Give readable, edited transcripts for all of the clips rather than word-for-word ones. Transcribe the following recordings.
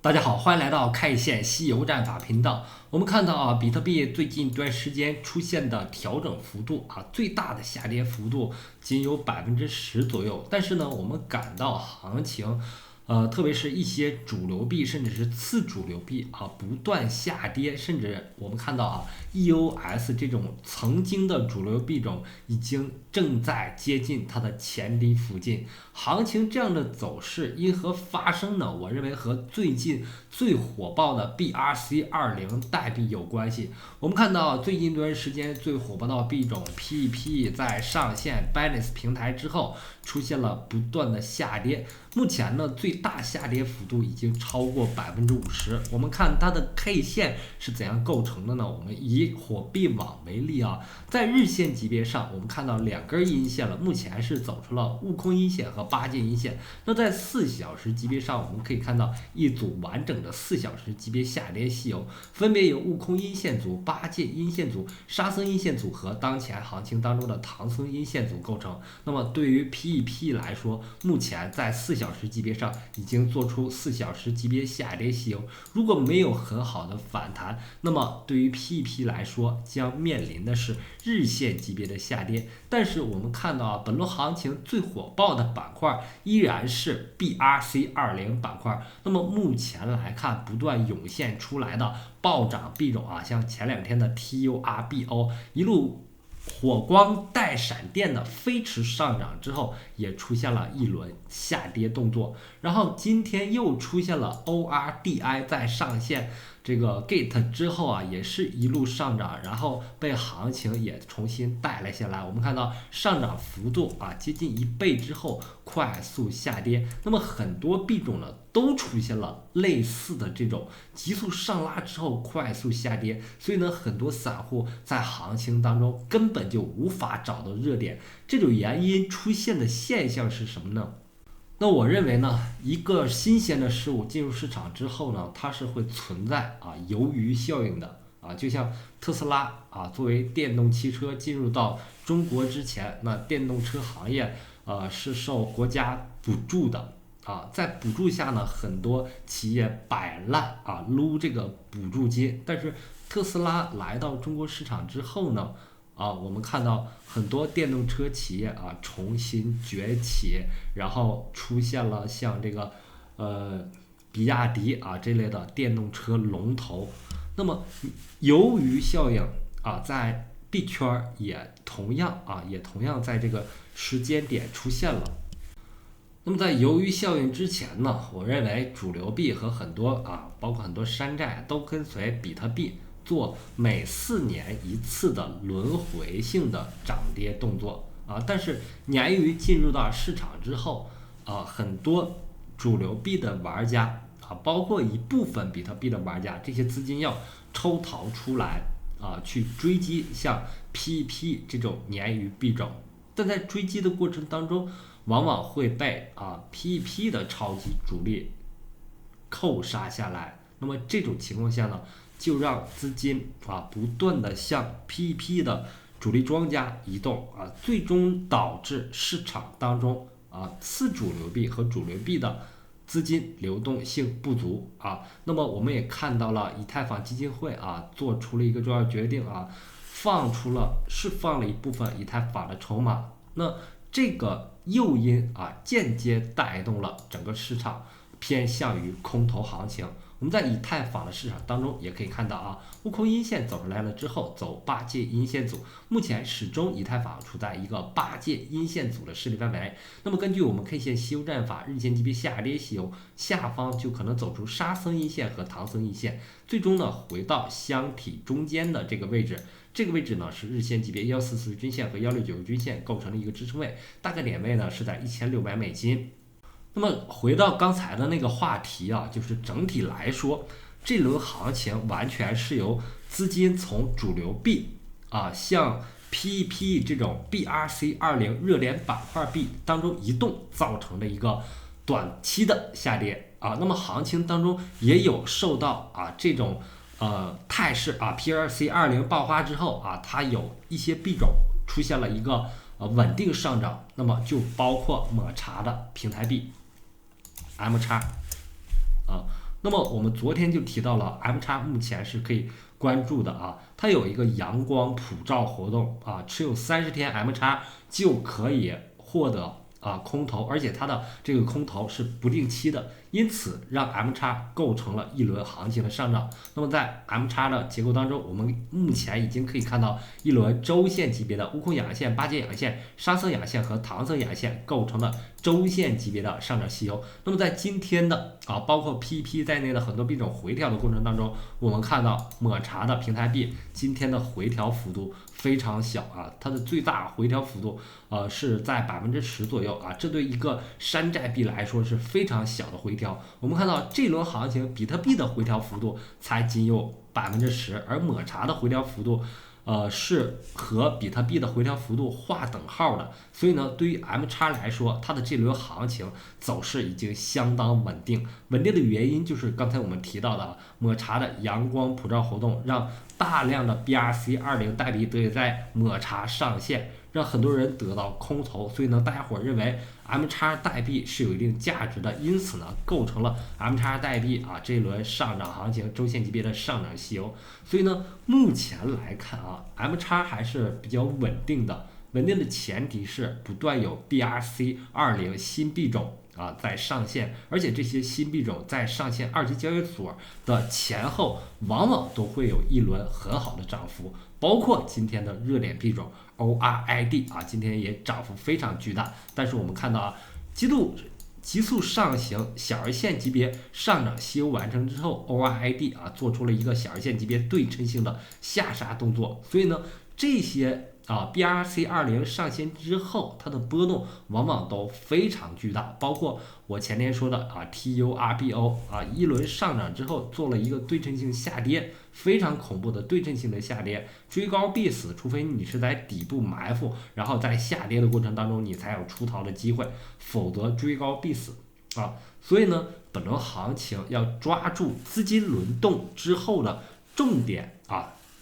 大家好，欢迎来到开线西游战法频道。我们看到比特币最近一段时间出现的调整幅度最大的下跌幅度仅有10%左右。但是呢，我们感到行情，特别是一些主流币甚至是次主流币不断下跌，甚至我们看到EOS 这种曾经的主流币种已经正在接近它的前低附近。行情这样的走势因何发生呢？我认为和最近最火爆的 BRC20 代币有关系。我们看到最近一段时间最火爆的币种 PEP 在上线 Binance 平台之后出现了不断的下跌，目前呢最大下跌幅度已经超过50%。我们看它的 K 线是怎样构成的呢？我们以火币网为例在日线级别上我们看到两根阴线了，目前是走出了悟空阴线和八戒阴线。那在4小时级别上我们可以看到一组完整的4小时级别下跌细游，分别由悟空阴线组、八戒阴线组、沙僧阴线组和当前行情当中的唐僧阴线组构成。那么对于 PEP 来说，目前在4小时级别上已经做出4小时级别下跌细游，如果没有很好的反弹，那么对于 PEP 来说将面临的是日线级别的下跌。但是我们看到本轮行情最火爆的板块依然是 BRC20 板块。那么目前来看，不断涌现出来的暴涨币种像前2天的 TURBO 一路火光带闪电的飞驰上涨之后，也出现了一轮下跌动作，然后今天又出现了 ORDI 在上线这个 Gate 之后也是一路上涨，然后被行情也重新带了下来。我们看到上涨幅度接近1倍之后快速下跌，那么很多币种呢都出现了类似的这种急速上拉之后快速下跌，所以呢很多散户在行情当中根本就无法找到热点。这种原因出现的现象是什么呢？那我认为呢，一个新鲜的事物进入市场之后呢，它是会存在鱿鱼效应的就像特斯拉作为电动汽车进入到中国之前，那电动车行业是受国家补助的在补助下呢，很多企业摆烂撸这个补助金。但是特斯拉来到中国市场之后呢，我们看到很多电动车企业重新崛起，然后出现了像这个比亚迪这类的电动车龙头。那么鱿鱼效应在币圈也同样在这个时间点出现了。那么在鱿鱼效应之前呢，我认为主流币和很多包括很多山寨都跟随比特币做每4年一次的轮回性的涨跌动作但是鲶鱼进入到市场之后很多主流币的玩家包括一部分比特币的玩家，这些资金要抽逃出来去追击像 PEP 这种鲶鱼币种，但在追击的过程当中往往会被PEP 的超级主力扣杀下来。那么这种情况下呢，就让资金不断的向 PEP 的主力庄家移动最终导致市场当中次主流币和主流币的资金流动性不足那么我们也看到了以太坊基金会做出了一个重要决定释放了一部分以太坊的筹码。那这个诱因间接带动了整个市场偏向于空头行情。我们在以太坊的市场当中也可以看到悟空阴线走出来了之后走八戒阴线组，目前始终以太坊处在一个八戒阴线组的势力范围。那么根据我们 K 线西游战法日线级别下跌西游，下方就可能走出沙僧阴线和唐僧阴线，最终呢回到箱体中间的这个位置。这个位置呢是日线级别144均线和169均线构成了一个支撑位，大概点位呢是在$1600。那么回到刚才的那个话题就是整体来说，这轮行情完全是由资金从主流币像 PEP 这种 BRC20 热点板块币当中移动造成的一个短期的下跌那么行情当中也有受到这种态势PRC20 爆发之后它有一些币种出现了一个稳定上涨，那么就包括抹茶的平台币 M 叉那么我们昨天就提到了 M 叉目前是可以关注的啊，它有一个阳光普照活动啊，持有30天 M 叉就可以获得空头，而且它的这个空头是不定期的，因此让 M 叉构成了一轮行情的上涨。那么在 M 叉的结构当中，我们目前已经可以看到一轮周线级别的悟空阳线、八节阳线、沙僧阳线和唐僧阳线构成了周线级别的上涨吸油。那么在今天的包括 PP 在内的很多币种回调的过程当中，我们看到抹茶的平台币今天的回调幅度非常小啊，它的最大回调幅度是在10%左右啊，这对一个山寨币来说是非常小的回调。我们看到这轮行情比特币的回调幅度才仅有10%，而抹茶的回调幅度是和比特币的回调幅度划等号的，所以呢，对于 M 叉来说，它的这轮行情走势已经相当稳定。稳定的原因就是刚才我们提到的抹茶的阳光普照活动，让大量的 BRC20代币得以在抹茶上线，让很多人得到空头，所以呢，大家伙认为 M 叉代币是有一定价值的，因此呢，构成了 M 叉代币这一轮上涨行情周线级别的上涨吸油。所以呢，目前来看M 叉还是比较稳定的。稳定的前提是不断有 BRC20新币种在上线，而且这些新币种在上线二级交易所的前后，往往都会有一轮很好的涨幅，包括今天的热点币种 ORID 今天也涨幅非常巨大。但是我们看到急速上行，小日线级别上涨吸油完成之后 ，ORID 做出了一个小日线级别对称性的下杀动作，所以呢，这些BRC20上线之后，它的波动往往都非常巨大，包括我前天说的TURBO 一轮上涨之后做了一个对称性下跌，非常恐怖的对称性的下跌，追高必死，除非你是在底部埋伏，然后在下跌的过程当中你才有出逃的机会，否则追高必死所以呢，本轮行情要抓住资金轮动之后的重点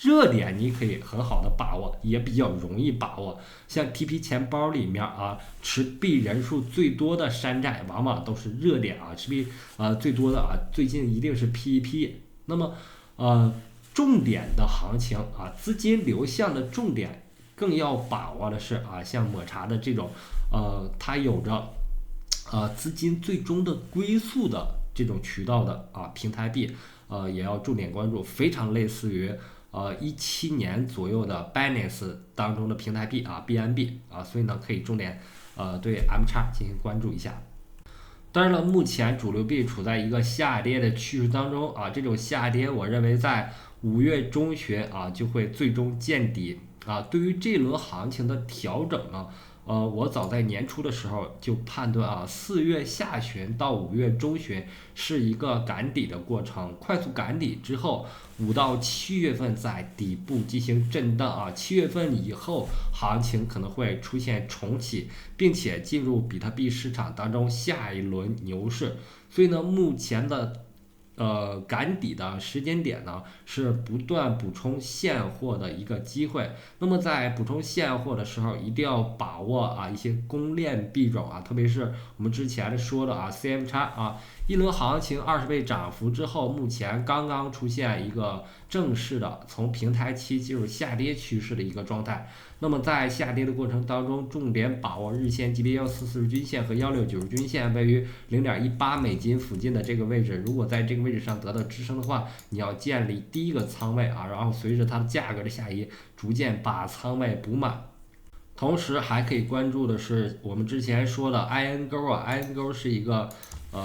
热点你可以很好的把握，也比较容易把握。像 TP 钱包里面持币人数最多的山寨，往往都是热点持币最多的最近一定是 PEP。那么重点的行情资金流向的重点更要把握的是像抹茶的这种它有着资金最终的归宿的这种渠道的平台币也要重点关注，非常类似于17年左右的 Binance 当中的平台币BNB 所以呢可以重点对 M 叉进行关注一下。当然了，目前主流币处在一个下跌的趋势当中这种下跌我认为在5月中旬就会最终见底对于这轮行情的调整呢我早在年初的时候就判断4月下旬到5月中旬是一个赶底的过程，快速赶底之后，5到7月份在底部进行震荡7月份以后行情可能会出现重启，并且进入比特币市场当中下一轮牛市。所以呢，目前的赶底的时间点呢，是不断补充现货的一个机会。那么在补充现货的时候，一定要把握一些公链币种特别是我们之前说的CM 叉一轮行情20倍涨幅之后，目前刚刚出现一个正式的从平台期进入下跌趋势的一个状态。那么在下跌的过程当中，重点把握日线级别144均线和169均线位于0.18美金附近的这个位置，如果在这个位置上得到支撑的话，你要建立第一个仓位然后随着它的价格的下移，逐渐把仓位补满。同时还可以关注的是我们之前说的 INGO 是一个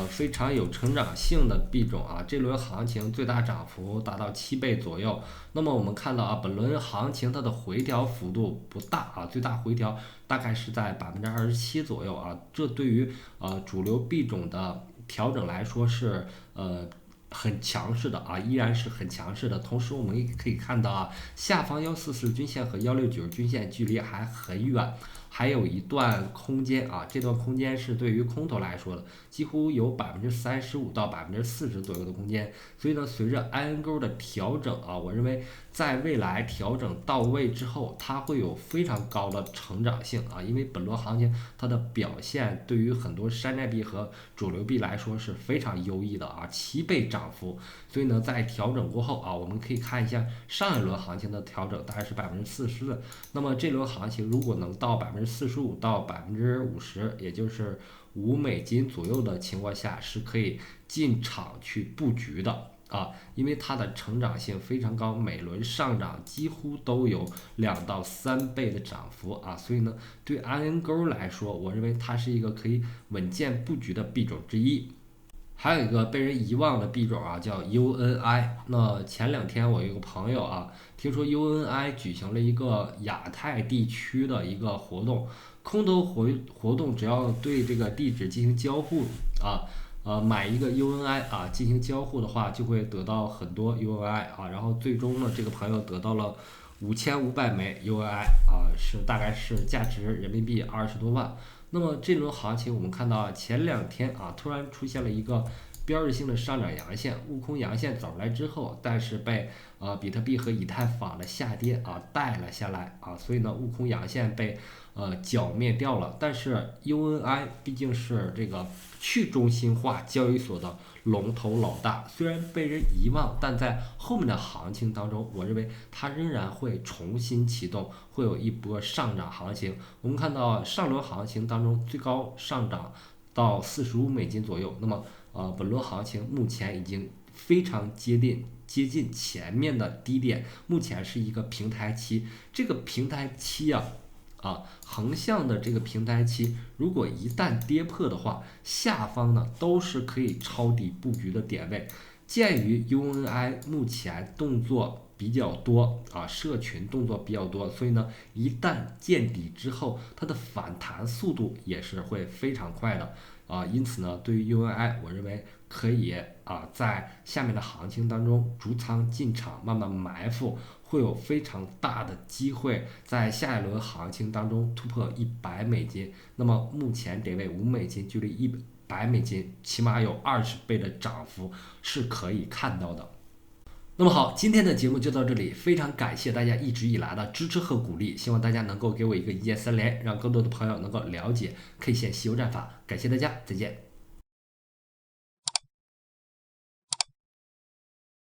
非常有成长性的币种这轮行情最大涨幅达到7倍左右。那么我们看到本轮行情它的回调幅度不大最大回调大概是在27%左右这对于主流币种的调整来说是很强势的依然是很强势的。同时我们也可以看到下方144均线和169均线距离还很远还有一段空间啊，这段空间是对于空头来说的，几乎有35%到40%左右的空间。所以呢，随着 IN 钩的调整啊，我认为在未来调整到位之后，它会有非常高的成长性啊，因为本轮行情它的表现对于很多山寨币和主流币来说是非常优异的啊，7倍涨幅。所以呢，在调整过后啊，我们可以看一下上一轮行情的调整大概是44%，那么这轮行情如果能到45%到50%，也就是$5左右的情况下，是可以进场去布局的。啊，因为它的成长性非常高，每轮上涨几乎都有2到3倍的涨幅啊，所以呢，对 IN 钩来说，我认为它是一个可以稳健布局的币种之一。还有一个被人遗忘的币种啊，叫 UNI。那前2天我有一个朋友啊，听说 UNI 举行了一个亚太地区的一个活动，空头活动只要对这个地址进行交互啊。买一个 UNI 啊，进行交互的话，就会得到很多 UNI 啊，然后最终呢，这个朋友得到了5500枚 UNI 啊，大概是价值人民币20多万。那么这轮行情我们看到前2天啊，突然出现了一个标志性的上涨阳线，悟空阳线走出来之后，但是被比特币和以太坊的下跌啊带了下来啊，所以呢，悟空阳线被剿灭掉了。但是 UNI 毕竟是这个去中心化交易所的龙头老大，虽然被人遗忘，但在后面的行情当中，我认为它仍然会重新启动，会有一波上涨行情。我们看到上轮行情当中最高上涨到$45左右，那么本轮行情目前已经非常接近前面的低点，目前是一个平台期。这个平台期横向的这个平台期，如果一旦跌破的话，下方呢都是可以抄底布局的点位。鉴于 UNI 目前动作比较多啊，社群动作比较多，所以呢，一旦见底之后，它的反弹速度也是会非常快的啊。因此呢，对于 UNI，我认为可以在下面的行情当中逐仓进场，慢慢埋伏，会有非常大的机会在下一轮行情当中突破$100。那么目前点位$5，距离$100起码有20倍的涨幅是可以看到的。那么好，今天的节目就到这里，非常感谢大家一直以来的支持和鼓励，希望大家能够给我一个一键3连，让更多的朋友能够了解 K 线稀有战法。感谢大家，再见。